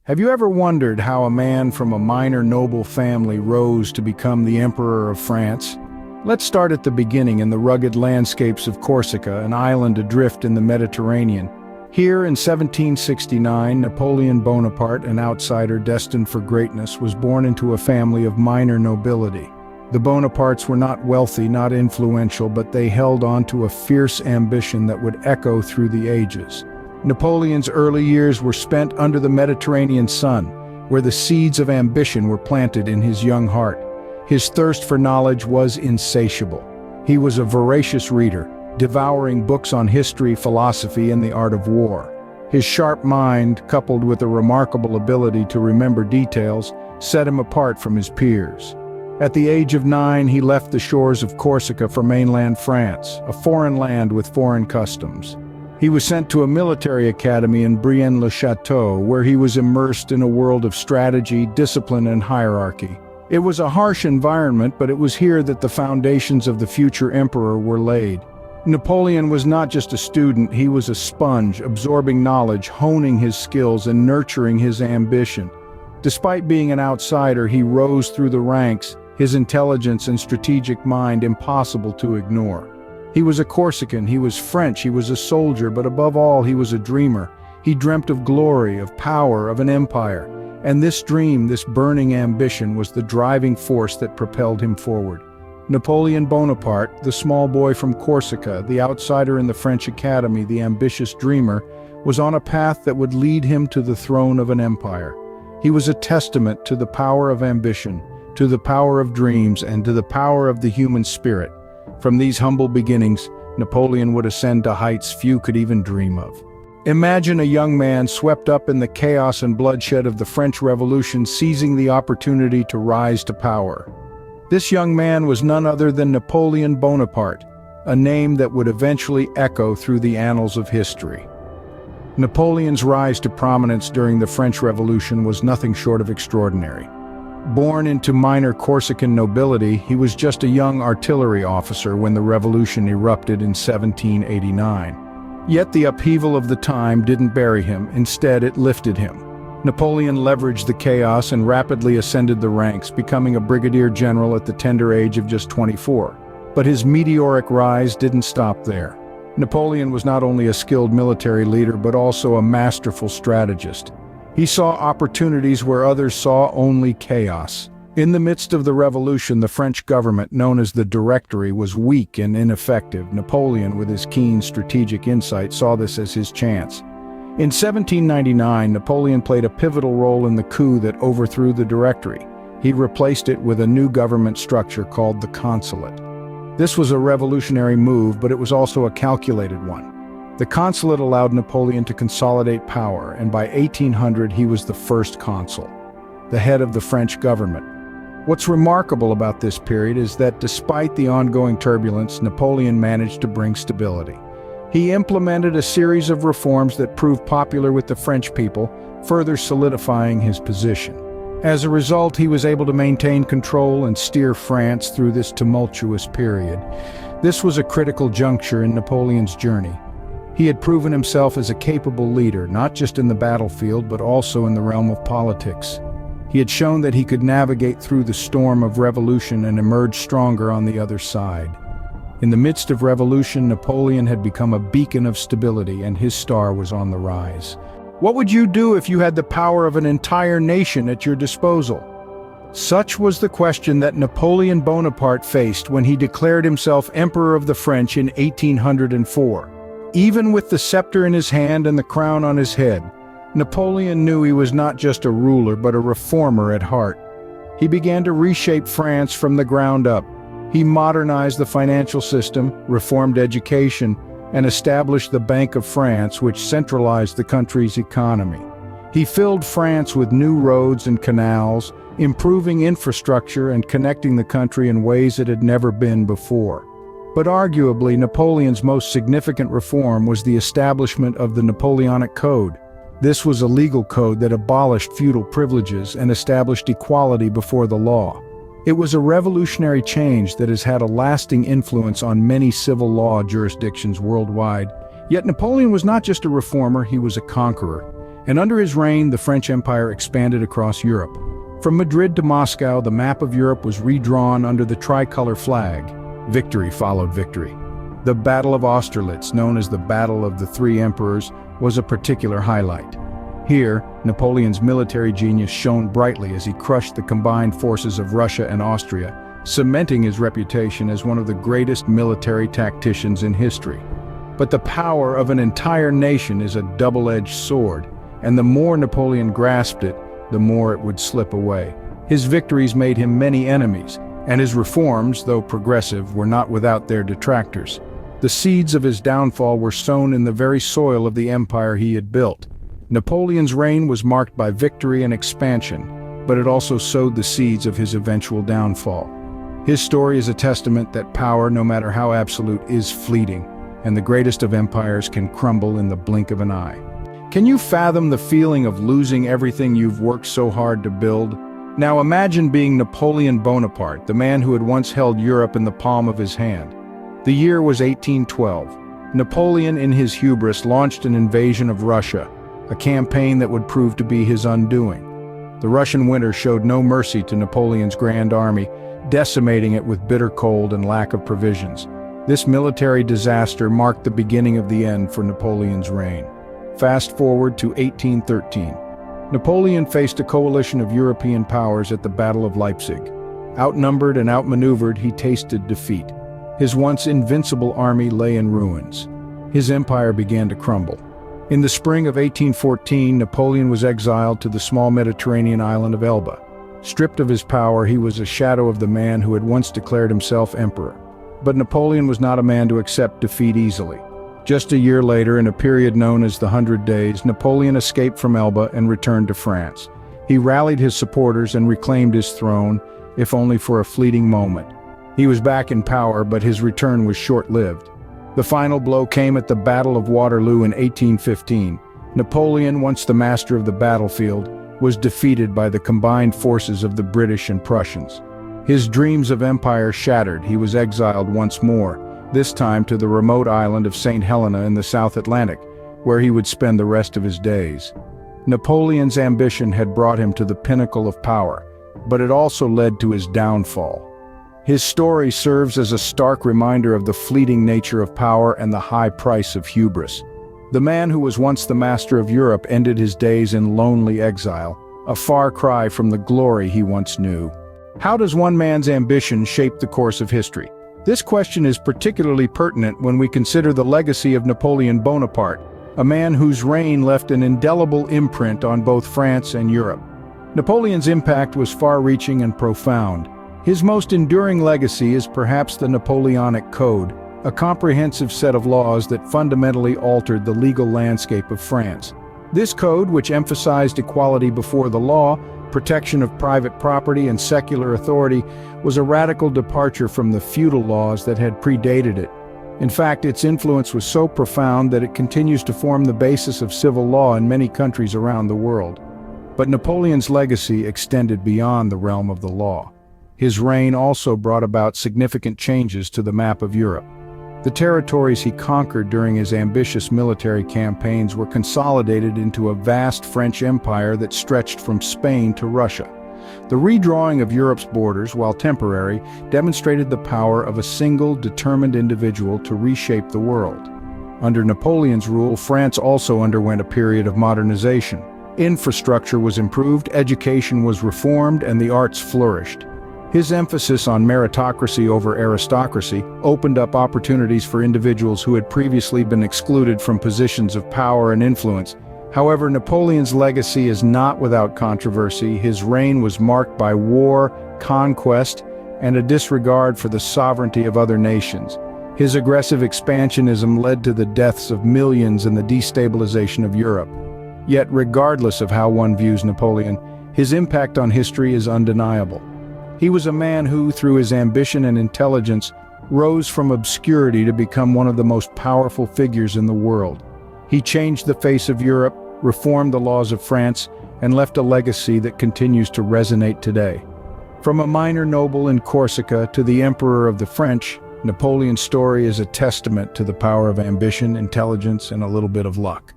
Have you ever wondered how a man from a minor noble family rose to become the Emperor of France? Let's start at the beginning in the rugged landscapes of Corsica, an island adrift in the Mediterranean. Here in 1769, Napoleon Bonaparte, an outsider destined for greatness, was born into a family of minor nobility. The Bonapartes were not wealthy, not influential, but they held on to a fierce ambition that would echo through the ages. Napoleon's early years were spent under the Mediterranean sun, where the seeds of ambition were planted in his young heart. His thirst for knowledge was insatiable. He was a voracious reader, devouring books on history, philosophy, and the art of war. His sharp mind, coupled with a remarkable ability to remember details, set him apart from his peers. At the age of 9, he left the shores of Corsica for mainland France, a foreign land with foreign customs. He was sent to a military academy in Brienne-le-Château, where he was immersed in a world of strategy, discipline, and hierarchy. It was a harsh environment, but it was here that the foundations of the future emperor were laid. Napoleon was not just a student, he was a sponge, absorbing knowledge, honing his skills, and nurturing his ambition. Despite being an outsider, he rose through the ranks, his intelligence and strategic mind impossible to ignore. He was a Corsican, he was French, he was a soldier, but above all, he was a dreamer. He dreamt of glory, of power, of an empire. And this dream, this burning ambition, was the driving force that propelled him forward. Napoleon Bonaparte, the small boy from Corsica, the outsider in the French Academy, the ambitious dreamer, was on a path that would lead him to the throne of an empire. He was a testament to the power of ambition, to the power of dreams, and to the power of the human spirit. From these humble beginnings, Napoleon would ascend to heights few could even dream of. Imagine a young man swept up in the chaos and bloodshed of the French Revolution, seizing the opportunity to rise to power. This young man was none other than Napoleon Bonaparte, a name that would eventually echo through the annals of history. Napoleon's rise to prominence during the French Revolution was nothing short of extraordinary. Born into minor Corsican nobility, he was just a young artillery officer when the revolution erupted in 1789. Yet the upheaval of the time didn't bury him, instead it lifted him. Napoleon leveraged the chaos and rapidly ascended the ranks, becoming a brigadier general at the tender age of just 24. But his meteoric rise didn't stop there. Napoleon was not only a skilled military leader, but also a masterful strategist. He saw opportunities where others saw only chaos. In the midst of the revolution, the French government, known as the Directory, was weak and ineffective. Napoleon, with his keen strategic insight, saw this as his chance. In 1799, Napoleon played a pivotal role in the coup that overthrew the Directory. He replaced it with a new government structure called the Consulate. This was a revolutionary move, but it was also a calculated one. The Consulate allowed Napoleon to consolidate power, and by 1800 he was the first consul, the head of the French government. What's remarkable about this period is that despite the ongoing turbulence, Napoleon managed to bring stability. He implemented a series of reforms that proved popular with the French people, further solidifying his position. As a result, he was able to maintain control and steer France through this tumultuous period. This was a critical juncture in Napoleon's journey. He had proven himself as a capable leader, not just in the battlefield, but also in the realm of politics. He had shown that he could navigate through the storm of revolution and emerge stronger on the other side. In the midst of revolution, Napoleon had become a beacon of stability, and his star was on the rise. What would you do if you had the power of an entire nation at your disposal? Such was the question that Napoleon Bonaparte faced when he declared himself Emperor of the French in 1804. Even with the scepter in his hand and the crown on his head, Napoleon knew he was not just a ruler but a reformer at heart. He began to reshape France from the ground up. He modernized the financial system, reformed education, and established the Bank of France, which centralized the country's economy. He filled France with new roads and canals, improving infrastructure and connecting the country in ways it had never been before. But arguably, Napoleon's most significant reform was the establishment of the Napoleonic Code. This was a legal code that abolished feudal privileges and established equality before the law. It was a revolutionary change that has had a lasting influence on many civil law jurisdictions worldwide. Yet Napoleon was not just a reformer, he was a conqueror. And under his reign, the French Empire expanded across Europe. From Madrid to Moscow, the map of Europe was redrawn under the tricolor flag. Victory followed victory. The Battle of Austerlitz, known as the Battle of the Three Emperors, was a particular highlight. Here, Napoleon's military genius shone brightly as he crushed the combined forces of Russia and Austria, cementing his reputation as one of the greatest military tacticians in history. But the power of an entire nation is a double-edged sword, and the more Napoleon grasped it, the more it would slip away. His victories made him many enemies, and his reforms, though progressive, were not without their detractors. The seeds of his downfall were sown in the very soil of the empire he had built. Napoleon's reign was marked by victory and expansion, but it also sowed the seeds of his eventual downfall. His story is a testament that power, no matter how absolute, is fleeting, and the greatest of empires can crumble in the blink of an eye. Can you fathom the feeling of losing everything you've worked so hard to build? Now imagine being Napoleon Bonaparte, the man who had once held Europe in the palm of his hand. The year was 1812. Napoleon, in his hubris, launched an invasion of Russia, a campaign that would prove to be his undoing. The Russian winter showed no mercy to Napoleon's grand army, decimating it with bitter cold and lack of provisions. This military disaster marked the beginning of the end for Napoleon's reign. Fast forward to 1813. Napoleon faced a coalition of European powers at the Battle of Leipzig. Outnumbered and outmaneuvered, he tasted defeat. His once invincible army lay in ruins. His empire began to crumble. In the spring of 1814, Napoleon was exiled to the small Mediterranean island of Elba. Stripped of his power, he was a shadow of the man who had once declared himself emperor. But Napoleon was not a man to accept defeat easily. Just a year later, in a period known as the 100 Days, Napoleon escaped from Elba and returned to France. He rallied his supporters and reclaimed his throne, if only for a fleeting moment. He was back in power, but his return was short-lived. The final blow came at the Battle of Waterloo in 1815. Napoleon, once the master of the battlefield, was defeated by the combined forces of the British and Prussians. His dreams of empire shattered. He was exiled once more, this time to the remote island of St. Helena in the South Atlantic, where he would spend the rest of his days. Napoleon's ambition had brought him to the pinnacle of power, but it also led to his downfall. His story serves as a stark reminder of the fleeting nature of power and the high price of hubris. The man who was once the master of Europe ended his days in lonely exile, a far cry from the glory he once knew. How does one man's ambition shape the course of history? This question is particularly pertinent when we consider the legacy of Napoleon Bonaparte, a man whose reign left an indelible imprint on both France and Europe. Napoleon's impact was far-reaching and profound. His most enduring legacy is perhaps the Napoleonic Code, a comprehensive set of laws that fundamentally altered the legal landscape of France. This code, which emphasized equality before the law, protection of private property and secular authority, was a radical departure from the feudal laws that had predated it. In fact, its influence was so profound that it continues to form the basis of civil law in many countries around the world. But Napoleon's legacy extended beyond the realm of the law. His reign also brought about significant changes to the map of Europe. The territories he conquered during his ambitious military campaigns were consolidated into a vast French empire that stretched from Spain to Russia. The redrawing of Europe's borders, while temporary, demonstrated the power of a single, determined individual to reshape the world. Under Napoleon's rule, France also underwent a period of modernization. Infrastructure was improved, education was reformed, and the arts flourished. His emphasis on meritocracy over aristocracy opened up opportunities for individuals who had previously been excluded from positions of power and influence. However, Napoleon's legacy is not without controversy. His reign was marked by war, conquest, and a disregard for the sovereignty of other nations. His aggressive expansionism led to the deaths of millions and the destabilization of Europe. Yet, regardless of how one views Napoleon, his impact on history is undeniable. He was a man who, through his ambition and intelligence, rose from obscurity to become one of the most powerful figures in the world. He changed the face of Europe, reformed the laws of France, and left a legacy that continues to resonate today. From a minor noble in Corsica to the Emperor of the French, Napoleon's story is a testament to the power of ambition, intelligence, and a little bit of luck.